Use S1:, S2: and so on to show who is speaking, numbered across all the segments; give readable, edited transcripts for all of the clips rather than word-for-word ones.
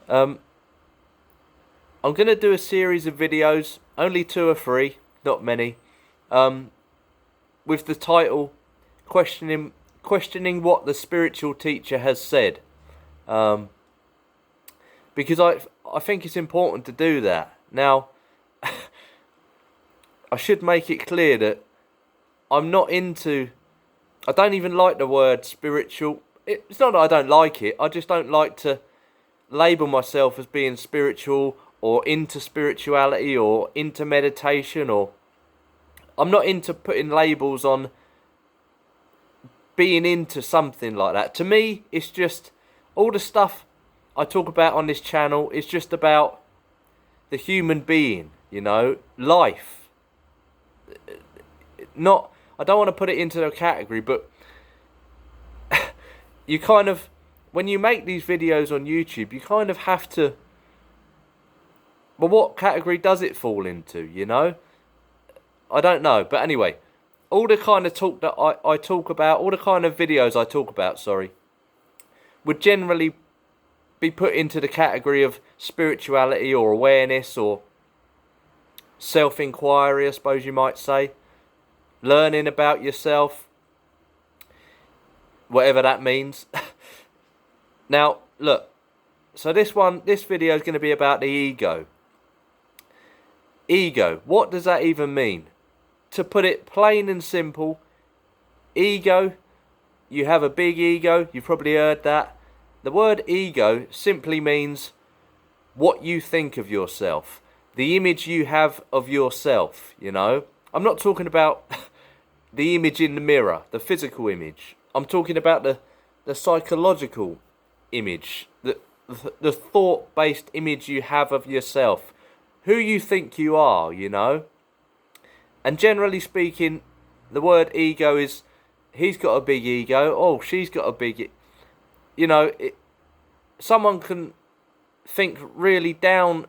S1: Um, I'm going to do a series of videos, only 2 or 3, not many, um, with the title questioning what the spiritual teacher has said. Um, because I think it's important to do that. Now, I should make it clear that I'm not into. I don't even like the word spiritual. It's not that I don't like it. I just don't like to label myself as being spiritual or into spirituality or into meditation, or I'm not into putting labels on being into something like that. To me, it's just all the stuff I talk about on this channel is just about the human being, life. Not, I don't want to put it into a category, but you kind of, when you make these videos on YouTube, you kind of have to, well, what category does it fall into? I don't know, but anyway, all the kind of talk that I talk about, all the kind of videos I talk about, would generally be put into the category of spirituality or awareness or self-inquiry, I suppose you might say. Learning about yourself, whatever that means. Now, look, so this video is going to be about the ego. Ego, what does that even mean? To put it plain and simple, ego, you have a big ego, you've probably heard that. The word ego simply means what you think of yourself, the image you have of yourself, I'm not talking about the image in the mirror, the physical image. I'm talking about the psychological image, the thought-based image you have of yourself, who you think you are, And generally speaking, the word ego is, he's got a big ego, oh, she's got a big, someone can think really down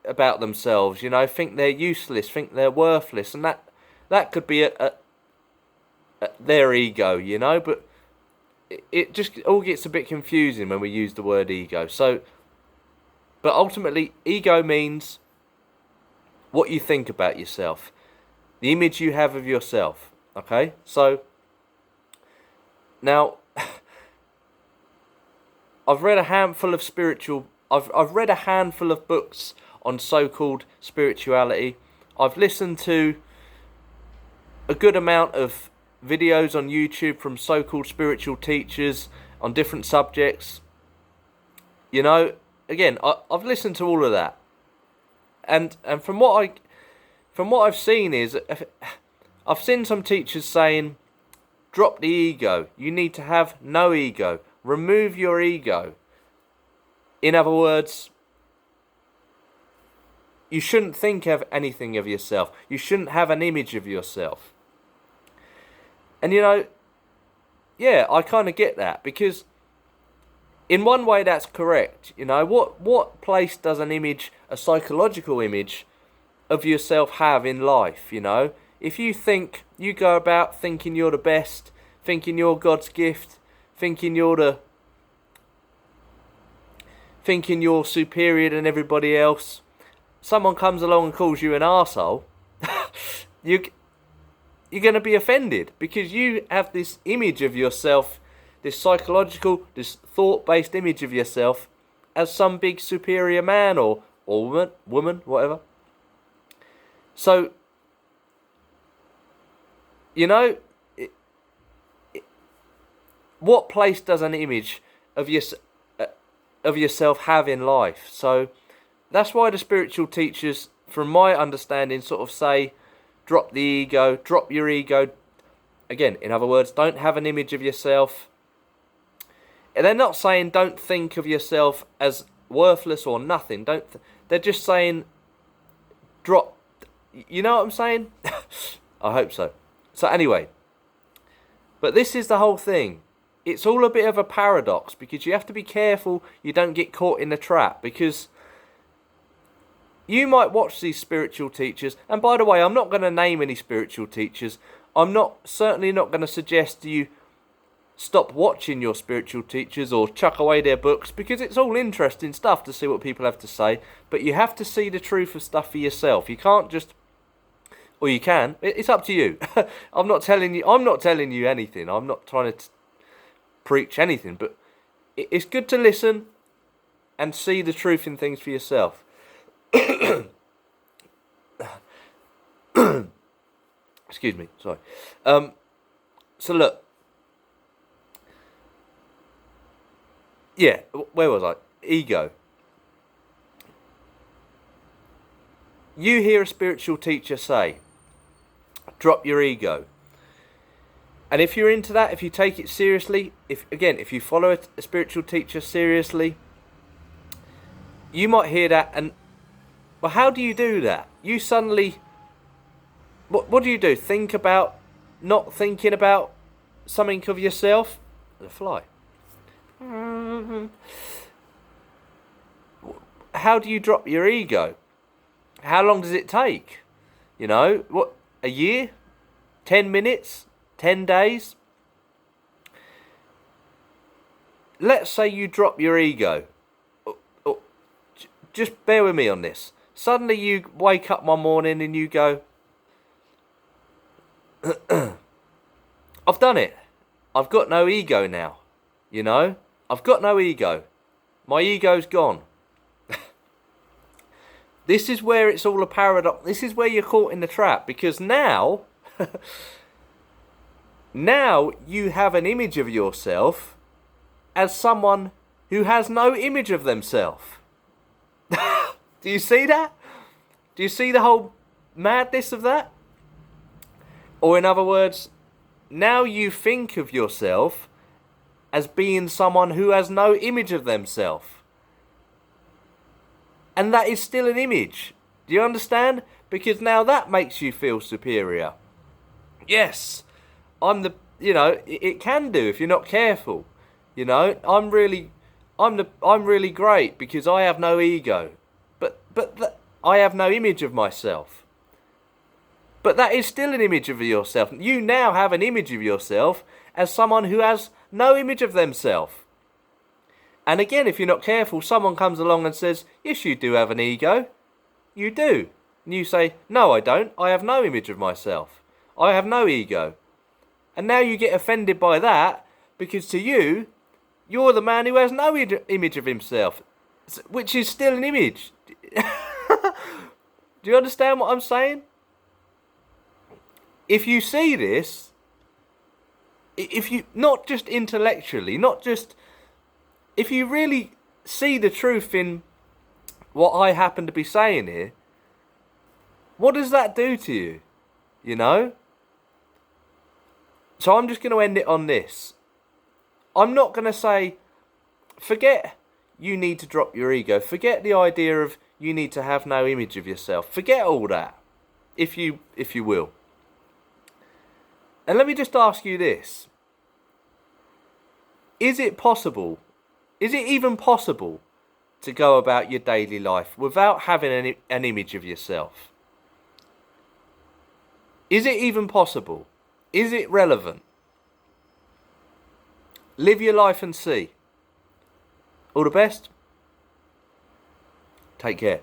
S1: about themselves, think they're useless, think they're worthless, and that could be their ego, but it just all gets a bit confusing when we use the word ego. So, but ultimately, ego means what you think about yourself, the image you have of yourself. Okay, so now I've read a handful of I've read a handful of books on so-called spirituality. I've listened to a good amount of videos on YouTube from so-called spiritual teachers on different subjects. Again, I've listened to all of that, and from what I've seen is, I've seen some teachers saying, drop the ego. You need to have no ego. Remove your ego. In other words, you shouldn't think of anything of yourself. You shouldn't have an image of yourself. And yeah, I kind of get that, because in one way that's correct. What place does an image, a psychological image of yourself have in life? If you go about thinking you're the best, thinking you're God's gift, thinking you're superior than everybody else, someone comes along and calls you an arsehole, you're going to be offended, because you have this image of yourself, this psychological, this thought-based image of yourself as some big superior man or woman, whatever. So, what place does an image of yourself have in life? So, that's why the spiritual teachers, from my understanding, sort of say, drop the ego, drop your ego. Again, in other words, don't have an image of yourself. And they're not saying don't think of yourself as worthless or nothing. They're just saying drop. You know what I'm saying? I hope so. So anyway, but this is the whole thing. It's all a bit of a paradox, because you have to be careful you don't get caught in the trap, because you might watch these spiritual teachers, and by the way, I'm not going to name any spiritual teachers. I'm certainly not going to suggest to you stop watching your spiritual teachers or chuck away their books, because it's all interesting stuff to see what people have to say, but you have to see the truth of stuff for yourself. You can't just, or you can, it's up to you. I'm not telling you anything. I'm not trying to preach anything, but it's good to listen and see the truth in things for yourself. Excuse me, sorry. So look, yeah, where was I? Ego. You hear a spiritual teacher say, drop your ego. And if you're into that, if you take it seriously, if you follow a spiritual teacher seriously, you might hear that and, well, how do you do that? You suddenly, what do you do? Think about not thinking about something of yourself? The fly. How do you drop your ego? How long does it take? You know, what, a year? 10 minutes? 10 days? Let's say you drop your ego. Just bear with me on this. Suddenly you wake up one morning and you go, I've done it. I've got no ego now. You know? I've got no ego. My ego's gone. This is where it's all a paradox. This is where you're caught in the trap, because now, now you have an image of yourself as someone who has no image of themselves. Do you see that? Do you see the whole madness of that? Or in other words, now you think of yourself as being someone who has no image of themselves. And that is still an image. Do you understand? Because now that makes you feel superior. Yes, it can do if you're not careful. You know, I'm really great because I have no ego. But I have no image of myself. But that is still an image of yourself. You now have an image of yourself as someone who has no image of themselves. And again, if you're not careful, someone comes along and says, yes, you do have an ego. You do. And you say, no, I don't. I have no image of myself. I have no ego. And now you get offended by that, because to you, you're the man who has no image of himself, which is still an image. Do you understand what I'm saying? If you see this, if you, not just intellectually, if you really see the truth in what I happen to be saying here, what does that do to you? You know? So I'm just going to end it on this. I'm not going to say, forget you need to drop your ego. Forget the idea of you need to have no image of yourself. Forget all that, if you will. And let me just ask you this. Is it possible, is it even possible to go about your daily life without having an image of yourself? Is it even possible? Is it relevant? Live your life and see. All the best. Take care.